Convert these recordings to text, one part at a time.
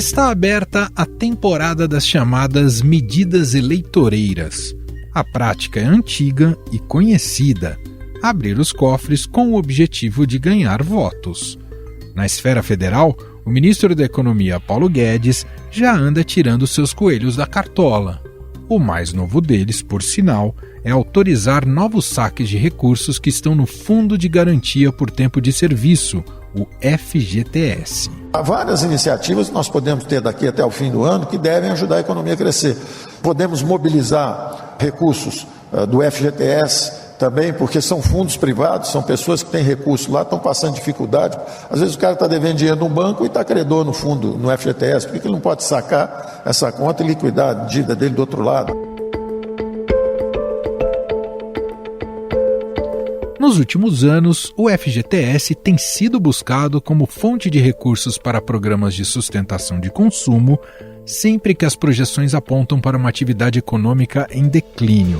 Está aberta a temporada das chamadas medidas eleitoreiras. A prática é antiga e conhecida: abrir os cofres com o objetivo de ganhar votos. Na esfera federal, o ministro da Economia, Paulo Guedes, já anda tirando seus coelhos da cartola. O mais novo deles, por sinal, é autorizar novos saques de recursos que estão no Fundo de Garantia por Tempo de Serviço, o FGTS. Há várias iniciativas que nós podemos ter daqui até o fim do ano que devem ajudar a economia a crescer. Podemos mobilizar recursos do FGTS também, porque são fundos privados, são pessoas que têm recurso lá, estão passando dificuldade. Às vezes o cara está devendo dinheiro no banco e está credor no fundo, no FGTS. Por que ele não pode sacar essa conta e liquidar a dívida dele do outro lado? Nos últimos anos, o FGTS tem sido buscado como fonte de recursos para programas de sustentação de consumo, sempre que as projeções apontam para uma atividade econômica em declínio.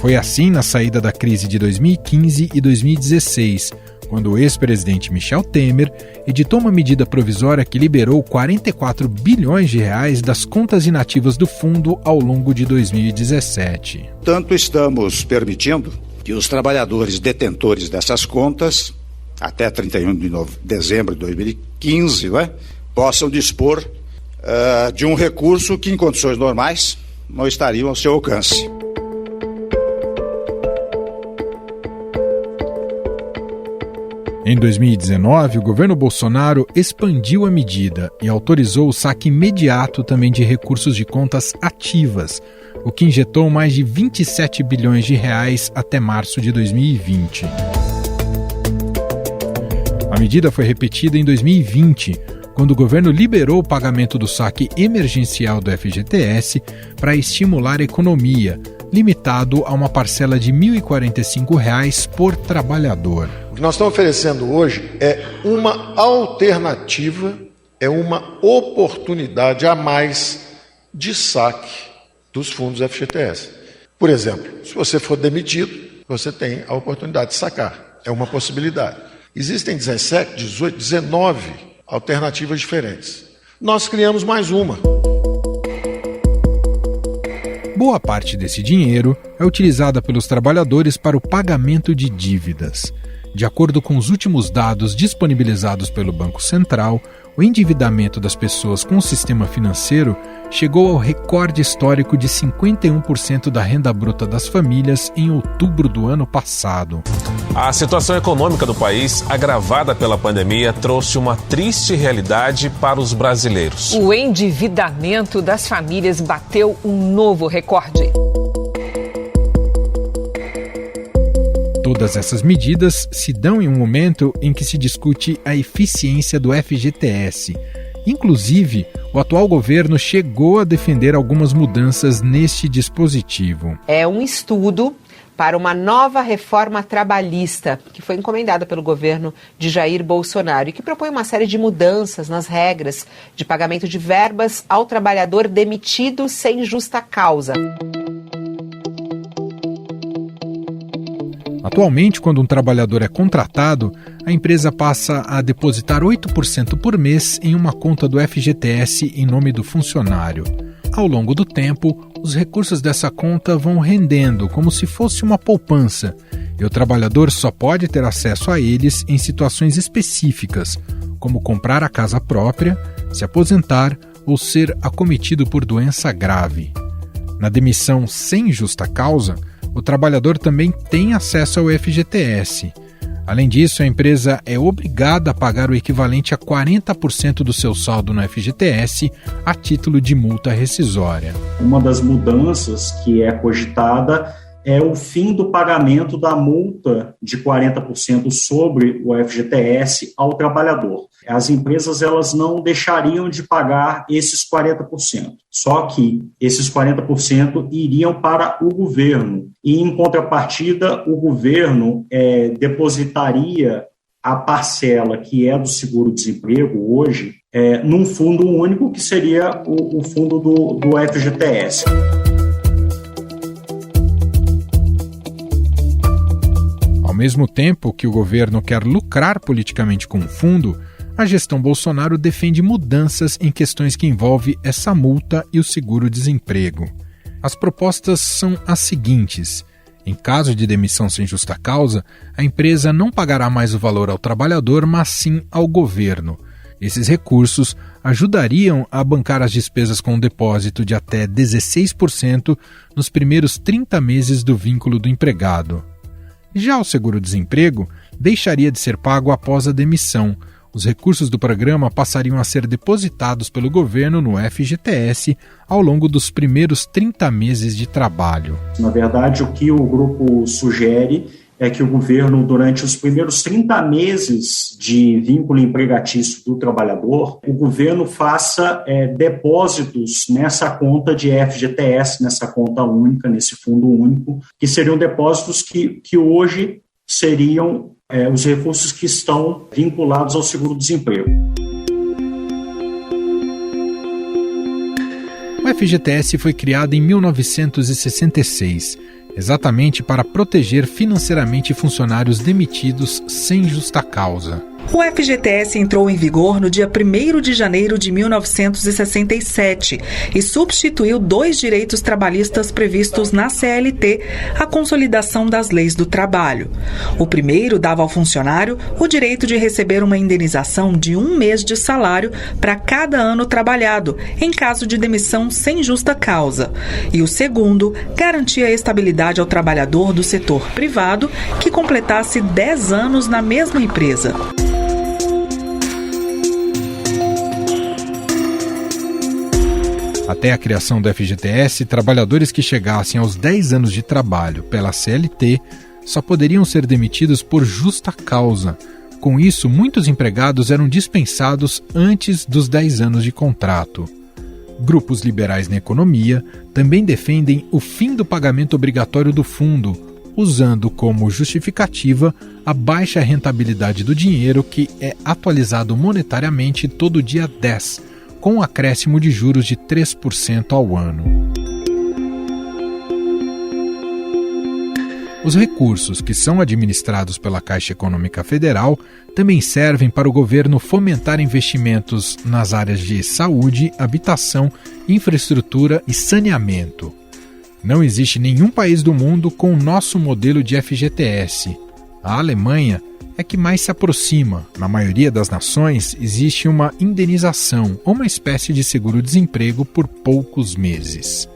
Foi assim na saída da crise de 2015 e 2016, quando o ex-presidente Michel Temer editou uma medida provisória que liberou 44 bilhões de reais das contas inativas do fundo ao longo de 2017. Tanto estamos permitindo que os trabalhadores detentores dessas contas, até 31 de dezembro de 2015, possam dispor de um recurso que, em condições normais, não estariam ao seu alcance. Em 2019, o governo Bolsonaro expandiu a medida e autorizou o saque imediato também de recursos de contas ativas, o que injetou mais de 27 bilhões de reais até março de 2020. A medida foi repetida em 2020, quando o governo liberou o pagamento do saque emergencial do FGTS para estimular a economia, limitado a uma parcela de R$ 1.045 por trabalhador. O que nós estamos oferecendo hoje é uma alternativa, é uma oportunidade a mais de saque dos fundos FGTS. Por exemplo, se você for demitido, você tem a oportunidade de sacar. É uma possibilidade. Existem 17, 18, 19 alternativas diferentes. Nós criamos mais uma. Boa parte desse dinheiro é utilizada pelos trabalhadores para o pagamento de dívidas. De acordo com os últimos dados disponibilizados pelo Banco Central, o endividamento das pessoas com o sistema financeiro chegou ao recorde histórico de 51% da renda bruta das famílias em outubro do ano passado. A situação econômica do país, agravada pela pandemia, trouxe uma triste realidade para os brasileiros. O endividamento das famílias bateu um novo recorde. Todas essas medidas se dão em um momento em que se discute a eficiência do FGTS. Inclusive, o atual governo chegou a defender algumas mudanças neste dispositivo. É um estudo para uma nova reforma trabalhista que foi encomendada pelo governo de Jair Bolsonaro e que propõe uma série de mudanças nas regras de pagamento de verbas ao trabalhador demitido sem justa causa. Atualmente, quando um trabalhador é contratado, a empresa passa a depositar 8% por mês em uma conta do FGTS em nome do funcionário. Ao longo do tempo, os recursos dessa conta vão rendendo como se fosse uma poupança, e o trabalhador só pode ter acesso a eles em situações específicas, como comprar a casa própria, se aposentar ou ser acometido por doença grave. Na demissão sem justa causa, o trabalhador também tem acesso ao FGTS. Além disso, a empresa é obrigada a pagar o equivalente a 40% do seu saldo no FGTS a título de multa rescisória. Uma das mudanças que é cogitada é o fim do pagamento da multa de 40% sobre o FGTS ao trabalhador. As empresas elas não deixariam de pagar esses 40%, só que esses 40% iriam para o governo e, em contrapartida, o governo depositaria a parcela que é do seguro-desemprego hoje num fundo único que seria o fundo do FGTS. Ao mesmo tempo que o governo quer lucrar politicamente com o fundo, A gestão Bolsonaro defende mudanças em questões que envolvem essa multa e o seguro-desemprego. As propostas são as seguintes: em caso de demissão sem justa causa, a empresa não pagará mais o valor ao trabalhador, mas sim ao governo. Esses recursos ajudariam a bancar as despesas com um depósito de até 16% nos primeiros 30 meses do vínculo do empregado. Já o seguro-desemprego deixaria de ser pago após a demissão. Os recursos do programa passariam a ser depositados pelo governo no FGTS ao longo dos primeiros 30 meses de trabalho. Na verdade, o que o grupo sugere é que o governo, durante os primeiros 30 meses de vínculo empregatício do trabalhador, o governo faça depósitos nessa conta de FGTS, nessa conta única, nesse fundo único, que seriam depósitos que hoje seriam os recursos que estão vinculados ao seguro-desemprego. O FGTS foi criado em 1966, exatamente para proteger financeiramente funcionários demitidos sem justa causa. O FGTS entrou em vigor no dia 1º de janeiro de 1967 e substituiu 2 direitos trabalhistas previstos na CLT, a consolidação das leis do trabalho. O primeiro dava ao funcionário o direito de receber uma indenização de 1 mês de salário para cada ano trabalhado, em caso de demissão sem justa causa. E o segundo garantia a estabilidade ao trabalhador do setor privado que completasse 10 anos na mesma empresa. Até a criação do FGTS, trabalhadores que chegassem aos 10 anos de trabalho pela CLT só poderiam ser demitidos por justa causa. Com isso, muitos empregados eram dispensados antes dos 10 anos de contrato. Grupos liberais na economia também defendem o fim do pagamento obrigatório do fundo, usando como justificativa a baixa rentabilidade do dinheiro, que é atualizado monetariamente todo dia 10, com um acréscimo de juros de 3% ao ano. Os recursos que são administrados pela Caixa Econômica Federal também servem para o governo fomentar investimentos nas áreas de saúde, habitação, infraestrutura e saneamento. Não existe nenhum país do mundo com o nosso modelo de FGTS. A Alemanha é que mais se aproxima. Na maioria das nações, existe uma indenização ou uma espécie de seguro-desemprego por poucos meses.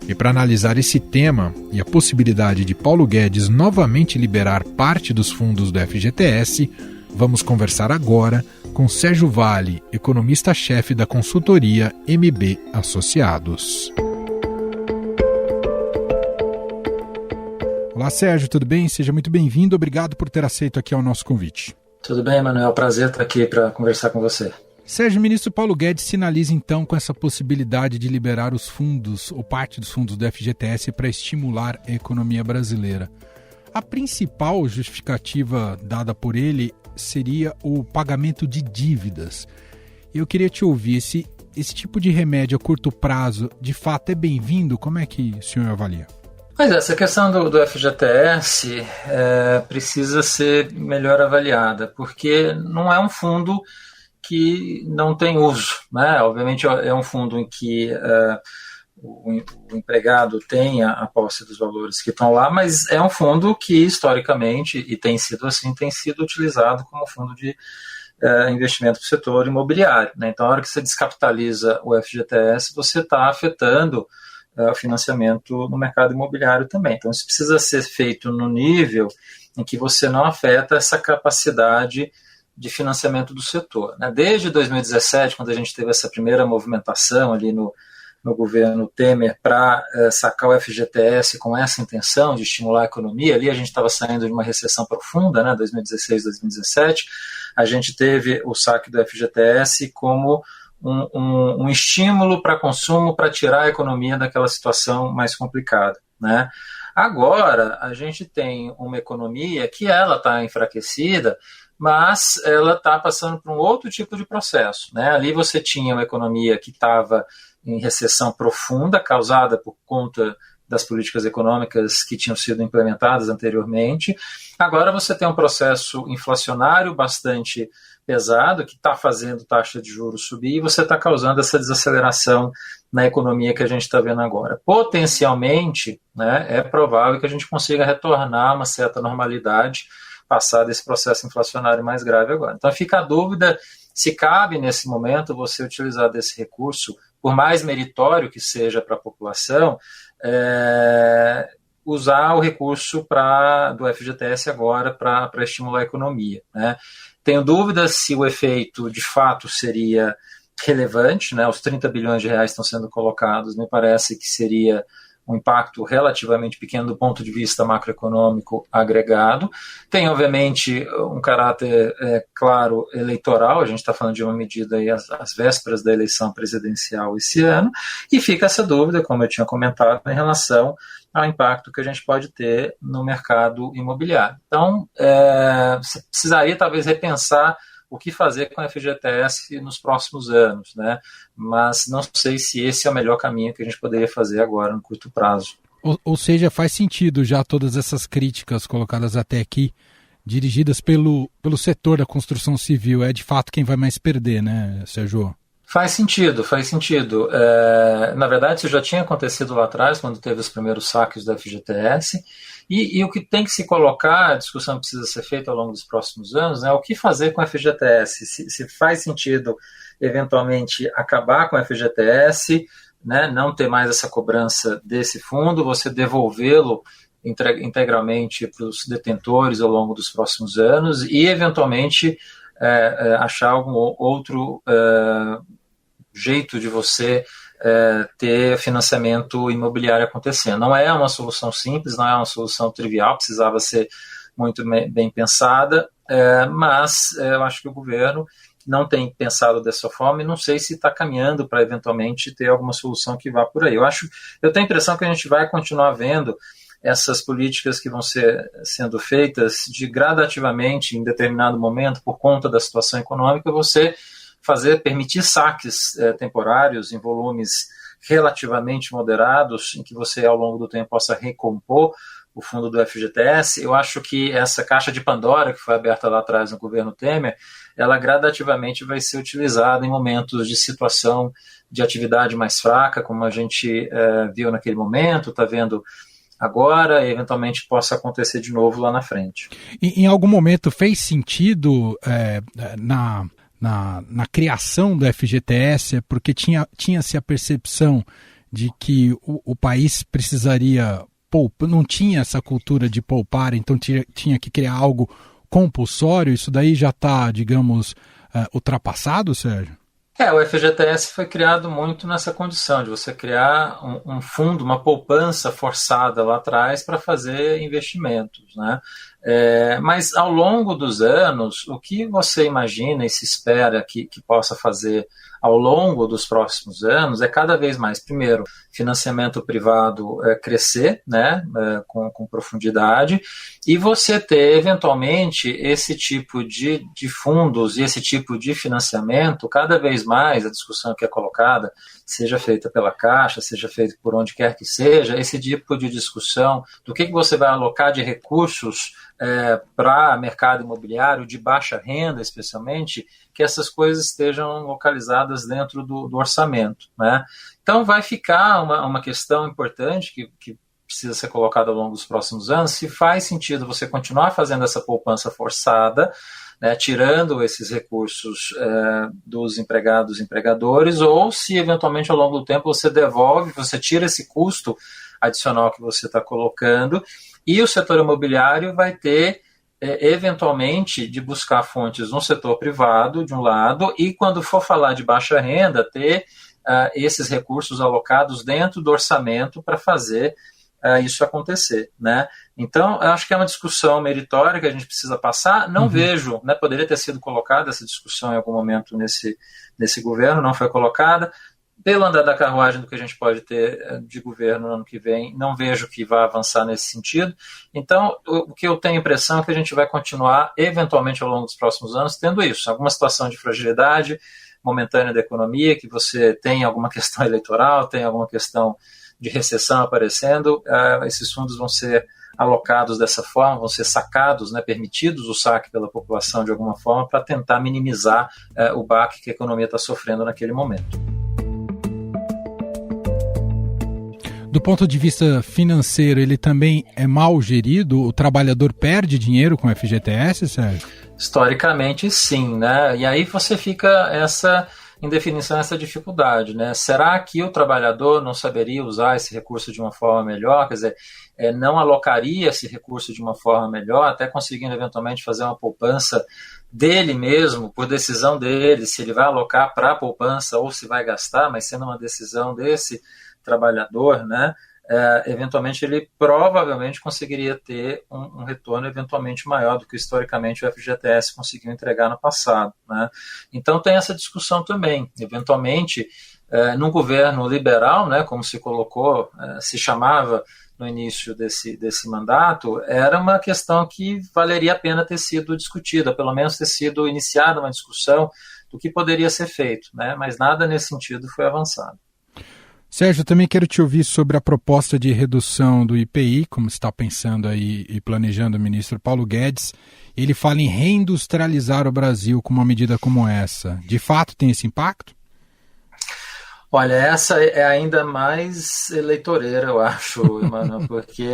E para analisar esse tema e a possibilidade de Paulo Guedes novamente liberar parte dos fundos do FGTS, vamos conversar agora com Sérgio Vale, economista-chefe da consultoria MB Associados. Olá, Sérgio, tudo bem? Seja muito bem-vindo. Obrigado por ter aceito aqui ao nosso convite. Tudo bem, Manuel. Prazer estar aqui para conversar com você. Sérgio, o ministro Paulo Guedes sinaliza então com essa possibilidade de liberar os fundos ou parte dos fundos do FGTS para estimular a economia brasileira. A principal justificativa dada por ele seria o pagamento de dívidas. Eu queria te ouvir, esse tipo de remédio a curto prazo de fato é bem-vindo? Como é que o senhor avalia? Pois é, essa questão do FGTS precisa ser melhor avaliada, porque não é um fundo que não tem uso, né? Obviamente é um fundo em que o empregado tem a posse dos valores que estão lá, mas é um fundo que historicamente, e tem sido assim, tem sido utilizado como fundo de investimento para o setor imobiliário, né? Então, na hora que você descapitaliza o FGTS, você está afetando o financiamento no mercado imobiliário também. Então, isso precisa ser feito no nível em que você não afeta essa capacidade de financiamento do setor, né? Desde 2017, quando a gente teve essa primeira movimentação ali no governo Temer para sacar o FGTS com essa intenção de estimular a economia, ali a gente estava saindo de uma recessão profunda, né? 2016, 2017, a gente teve o saque do FGTS como um estímulo para consumo, para tirar a economia daquela situação mais complicada, né? Agora, a gente tem uma economia que ela está enfraquecida, mas ela está passando por um outro tipo de processo, né? Ali você tinha uma economia que estava em recessão profunda, causada por conta das políticas econômicas que tinham sido implementadas anteriormente. Agora você tem um processo inflacionário bastante pesado, que está fazendo taxa de juros subir, e você está causando essa desaceleração na economia que a gente está vendo agora. Potencialmente, né, é provável que a gente consiga retornar a uma certa normalidade, passar desse processo inflacionário mais grave agora. Então fica a dúvida se cabe nesse momento você utilizar desse recurso, por mais meritório que seja para a população, usar o recurso do FGTS agora para estimular a economia, né? Tenho dúvidas se o efeito de fato seria relevante, né? Os 30 bilhões de reais estão sendo colocados, me parece que seria um impacto relativamente pequeno do ponto de vista macroeconômico agregado. Tem, obviamente, um caráter, claro, eleitoral, a gente está falando de uma medida aí às vésperas da eleição presidencial esse ano, e fica essa dúvida, como eu tinha comentado, em relação ao impacto que a gente pode ter no mercado imobiliário. Então, você precisaria talvez repensar o que fazer com a FGTS nos próximos anos, né? Mas não sei se esse é o melhor caminho que a gente poderia fazer agora, no curto prazo. Ou seja, faz sentido já todas essas críticas colocadas até aqui, dirigidas pelo setor da construção civil, é de fato quem vai mais perder, né, Sérgio? Faz sentido. Na verdade, isso já tinha acontecido lá atrás, quando teve os primeiros saques do FGTS, e o que tem que se colocar, a discussão precisa ser feita ao longo dos próximos anos, né, o que fazer com o FGTS, se faz sentido, eventualmente, acabar com o FGTS, né, não ter mais essa cobrança desse fundo, você devolvê-lo integralmente para os detentores ao longo dos próximos anos e, eventualmente, achar algum outro jeito de você ter financiamento imobiliário acontecendo. Não é uma solução simples, não é uma solução trivial, precisava ser muito bem pensada, mas eu acho que o governo não tem pensado dessa forma e não sei se está caminhando para eventualmente ter alguma solução que vá por aí. Eu tenho a impressão que a gente vai continuar vendo essas políticas que vão sendo feitas gradativamente em determinado momento, por conta da situação econômica, você permitir saques temporários em volumes relativamente moderados, em que você ao longo do tempo possa recompor o fundo do FGTS. Eu acho que essa caixa de Pandora que foi aberta lá atrás no governo Temer, ela gradativamente vai ser utilizada em momentos de situação de atividade mais fraca, como a gente viu naquele momento, está vendo agora, e eventualmente possa acontecer de novo lá na frente. Em algum momento fez sentido na criação do FGTS, porque tinha-se a percepção de que o país precisaria poupar, não tinha essa cultura de poupar, então tinha que criar algo compulsório. Isso daí já está, digamos, ultrapassado, Sérgio? O FGTS foi criado muito nessa condição de você criar um fundo, uma poupança forçada lá atrás para fazer investimentos, né? Mas ao longo dos anos, o que você imagina e se espera que possa fazer ao longo dos próximos anos é cada vez mais, primeiro, financiamento privado crescer, né, com profundidade, e você ter, eventualmente, esse tipo de fundos e esse tipo de financiamento, cada vez mais, a discussão que é colocada, seja feita pela Caixa, seja feita por onde quer que seja, esse tipo de discussão do que você vai alocar de recursos para mercado imobiliário de baixa renda, especialmente, que essas coisas estejam localizadas dentro do orçamento, né? Então vai ficar uma questão importante que precisa ser colocada ao longo dos próximos anos, se faz sentido você continuar fazendo essa poupança forçada, né, tirando esses recursos dos empregados e empregadores, ou se eventualmente ao longo do tempo você devolve, você tira esse custo adicional que você está colocando, e o setor imobiliário vai ter, eventualmente, de buscar fontes no setor privado, de um lado, e quando for falar de baixa renda, ter esses recursos alocados dentro do orçamento para fazer isso acontecer, né? Então, eu acho que é uma discussão meritória que a gente precisa passar. Não vejo, né, poderia ter sido colocada essa discussão em algum momento nesse governo, não foi colocada. Pelo andar da carruagem do que a gente pode ter de governo no ano que vem, não vejo que vá avançar nesse sentido. Então, o que eu tenho a impressão é que a gente vai continuar, eventualmente, ao longo dos próximos anos, tendo isso. Alguma situação de fragilidade momentânea da economia, que você tem alguma questão eleitoral, tem alguma questão de recessão aparecendo, esses fundos vão ser alocados dessa forma, vão ser sacados, né, permitidos o saque pela população de alguma forma para tentar minimizar o baque que a economia está sofrendo naquele momento. Do ponto de vista financeiro, ele também é mal gerido? O trabalhador perde dinheiro com o FGTS, Sérgio? Historicamente, sim, né? E aí você fica essa indefinição, essa dificuldade, né? Será que o trabalhador não saberia usar esse recurso de uma forma melhor? Quer dizer, não alocaria esse recurso de uma forma melhor, até conseguindo eventualmente fazer uma poupança dele mesmo, por decisão dele, se ele vai alocar para a poupança ou se vai gastar, mas sendo uma decisão desse trabalhador, né? Eventualmente ele provavelmente conseguiria ter um retorno eventualmente maior do que historicamente o FGTS conseguiu entregar no passado, né? Então tem essa discussão também. Eventualmente, num governo liberal, né, como se colocou, se chamava no início desse mandato, era uma questão que valeria a pena ter sido discutida, pelo menos ter sido iniciada uma discussão do que poderia ser feito, né? Mas nada nesse sentido foi avançado. Sérgio, também quero te ouvir sobre a proposta de redução do IPI, como está pensando aí e planejando o ministro Paulo Guedes. Ele fala em reindustrializar o Brasil com uma medida como essa. De fato tem esse impacto? Olha, essa é ainda mais eleitoreira, eu acho, Emmanuel, porque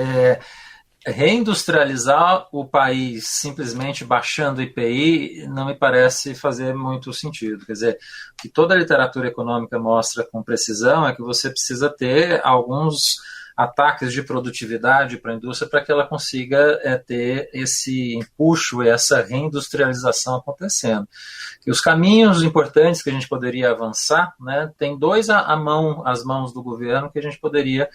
reindustrializar o país simplesmente baixando o IPI não me parece fazer muito sentido. Quer dizer, o que toda a literatura econômica mostra com precisão é que você precisa ter alguns ataques de produtividade para a indústria para que ela consiga ter esse empuxo e essa reindustrialização acontecendo. E os caminhos importantes que a gente poderia avançar, né, tem dois às mãos do governo que a gente poderia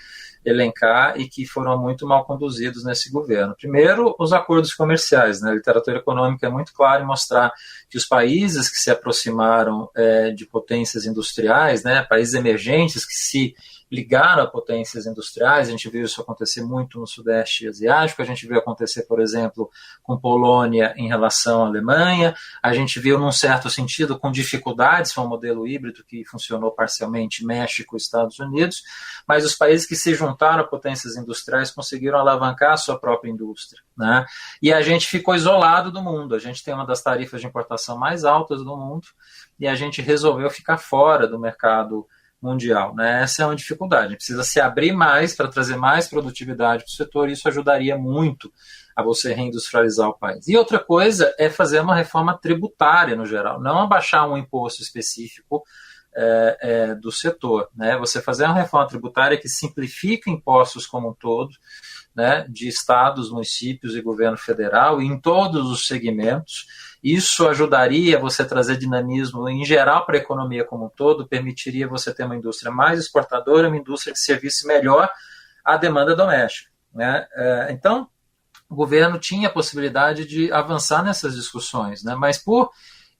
elencar e que foram muito mal conduzidos nesse governo. Primeiro, os acordos comerciais, né? A literatura econômica é muito clara em mostrar que os países que se aproximaram de potências industriais, né, países emergentes que se ligaram a potências industriais, a gente viu isso acontecer muito no Sudeste Asiático, a gente viu acontecer, por exemplo, com Polônia em relação à Alemanha, a gente viu, num certo sentido, com dificuldades, foi um modelo híbrido que funcionou parcialmente México e Estados Unidos, mas os países que se juntaram a potências industriais conseguiram alavancar a sua própria indústria, né? E a gente ficou isolado do mundo, a gente tem uma das tarifas de importação mais altas do mundo e a gente resolveu ficar fora do mercado mundial, né? Essa é uma dificuldade. A gente precisa se abrir mais para trazer mais produtividade para o setor e isso ajudaria muito a você reindustrializar o país. E outra coisa é fazer uma reforma tributária no geral, não abaixar um imposto específico do setor, né? Você fazer uma reforma tributária que simplifica impostos como um todo, né, de estados, municípios e governo federal em todos os segmentos. Isso ajudaria você a trazer dinamismo em geral para a economia como um todo, permitiria você ter uma indústria mais exportadora, uma indústria que servisse melhor à demanda doméstica, né? Então, o governo tinha a possibilidade de avançar nessas discussões, né? Mas por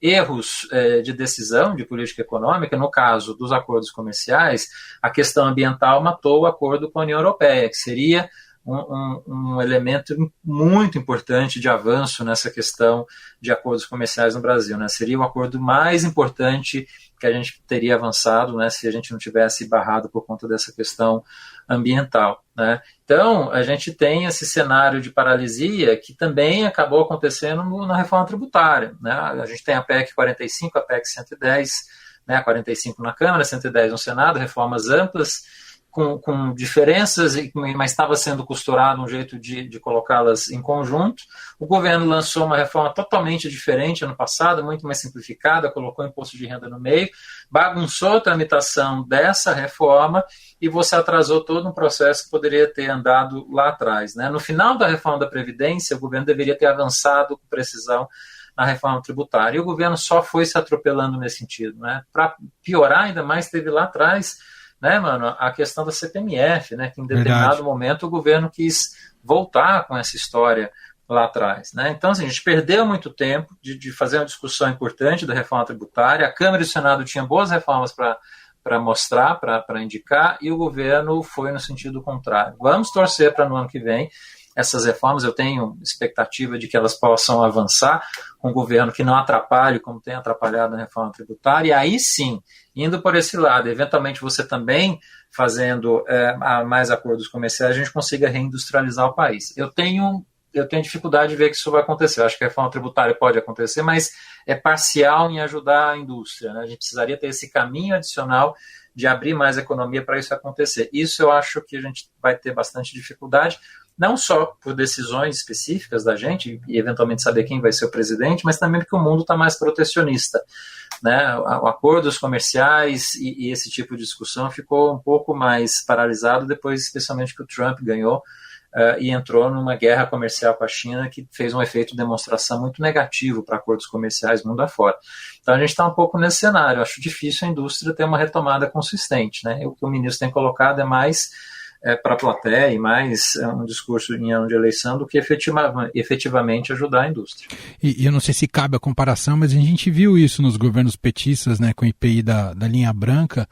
erros de decisão de política econômica, no caso dos acordos comerciais, a questão ambiental matou o acordo com a União Europeia, que seria um elemento muito importante de avanço nessa questão de acordos comerciais no Brasil, né? Seria o acordo mais importante que a gente teria avançado, né, se a gente não tivesse barrado por conta dessa questão ambiental, né? Então, a gente tem esse cenário de paralisia que também acabou acontecendo na reforma tributária, né? A gente tem a PEC 45, a PEC 110, né, 45 na Câmara, 110 no Senado, reformas amplas, com diferenças, mas estava sendo costurado um jeito de colocá-las em conjunto. O governo lançou uma reforma totalmente diferente ano passado, muito mais simplificada, colocou imposto de renda no meio, bagunçou a tramitação dessa reforma e você atrasou todo um processo que poderia ter andado lá atrás, né? No final da reforma da Previdência, o governo deveria ter avançado com precisão na reforma tributária, e o governo só foi se atropelando nesse sentido, né? Para piorar ainda mais, teve lá atrás, né, mano, a questão da CPMF, né, que em determinado momento o governo quis voltar com essa história lá atrás, né? Então, assim, a gente perdeu muito tempo de fazer uma discussão importante da reforma tributária, a Câmara e o Senado tinham boas reformas para mostrar, para indicar, e o governo foi no sentido contrário. Vamos torcer para no ano que vem essas reformas, eu tenho expectativa de que elas possam avançar com um governo que não atrapalhe, como tem atrapalhado na reforma tributária, e aí sim, indo por esse lado, eventualmente você também fazendo mais acordos comerciais, a gente consiga reindustrializar o país. Eu tenho dificuldade de ver que isso vai acontecer. Eu acho que a reforma tributária pode acontecer, mas é parcial em ajudar a indústria, né? A gente precisaria ter esse caminho adicional de abrir mais economia para isso acontecer. Isso eu acho que a gente vai ter bastante dificuldade, não só por decisões específicas da gente, e eventualmente saber quem vai ser o presidente, mas também porque o mundo está mais protecionista, né? Acordos comerciais e esse tipo de discussão ficou um pouco mais paralisado depois, especialmente que o Trump ganhou e entrou numa guerra comercial com a China que fez um efeito de demonstração muito negativo para acordos comerciais mundo afora. Então a gente está um pouco nesse cenário. Eu acho difícil a indústria ter uma retomada consistente, né? O que o ministro tem colocado é mais para a plateia e mais um discurso em ano de eleição do que efetivamente ajudar a indústria. E eu não sei se cabe a comparação, mas a gente viu isso nos governos petistas, né, com o IPI da linha branca,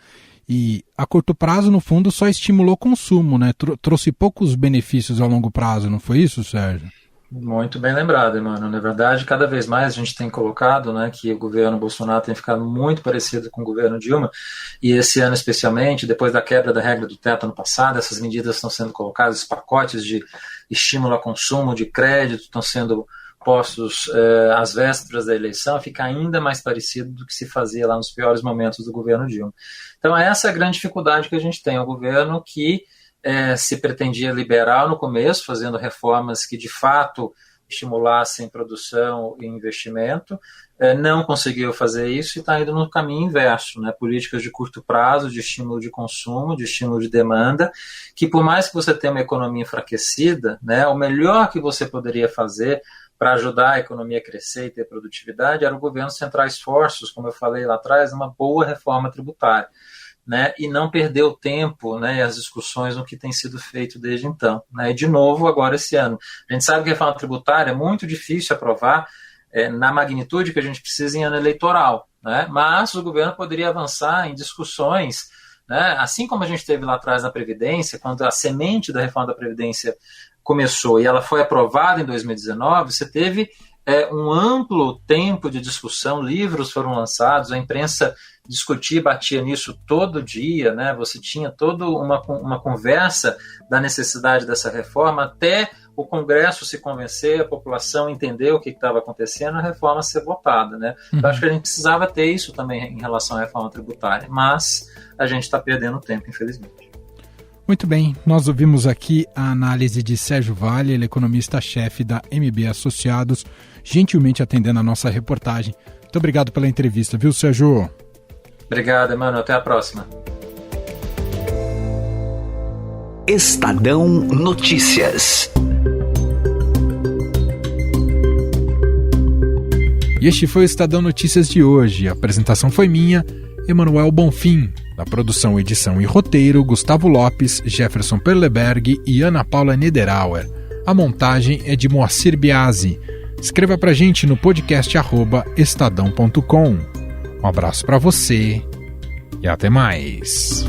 e a curto prazo, no fundo, só estimulou o consumo, né? Trouxe poucos benefícios a longo prazo, não foi isso, Sérgio? Muito bem lembrado, Emmanuel. Na verdade, cada vez mais a gente tem colocado, né, que o governo Bolsonaro tem ficado muito parecido com o governo Dilma, e esse ano especialmente, depois da quebra da regra do teto ano passado, essas medidas estão sendo colocadas, os pacotes de estímulo a consumo, de crédito, estão sendo postos às vésperas da eleição, fica ainda mais parecido do que se fazia lá nos piores momentos do governo Dilma. Então essa é a grande dificuldade que a gente tem, o governo que se pretendia liberal no começo, fazendo reformas que de fato estimulassem produção e investimento, não conseguiu fazer isso e está indo no caminho inverso, né? Políticas de curto prazo, de estímulo de consumo, de estímulo de demanda, que por mais que você tenha uma economia enfraquecida, né, o melhor que você poderia fazer para ajudar a economia a crescer e ter produtividade era o governo centrar esforços, como eu falei lá atrás, numa boa reforma tributária, né, e não perder o tempo, né, e as discussões no que tem sido feito desde então, né, e de novo agora esse ano. A gente sabe que a reforma tributária é muito difícil aprovar na magnitude que a gente precisa em ano eleitoral, né, mas o governo poderia avançar em discussões, né, assim como a gente teve lá atrás na Previdência, quando a semente da reforma da Previdência começou e ela foi aprovada em 2019, você teve um amplo tempo de discussão, livros foram lançados, a imprensa discutia e batia nisso todo dia, né? Você tinha toda uma conversa da necessidade dessa reforma até o Congresso se convencer, a população entender o que estava acontecendo, a reforma ser votada, né? Então acho que a gente precisava ter isso também em relação à reforma tributária, mas a gente está perdendo tempo, infelizmente. Muito bem, nós ouvimos aqui a análise de Sérgio Vale, ele é economista-chefe da MB Associados, gentilmente atendendo a nossa reportagem. Muito obrigado pela entrevista, viu, Sérgio? Obrigado, Emmanuel. Até a próxima. Estadão Notícias. E este foi o Estadão Notícias de hoje. A apresentação foi minha, Emanuel Bonfim. Da produção, edição e roteiro, Gustavo Lopes, Jefferson Perleberg e Ana Paula Niederauer. A montagem é de Moacir Biasi. Escreva pra gente no podcast @estadão.com. Um abraço pra você e até mais.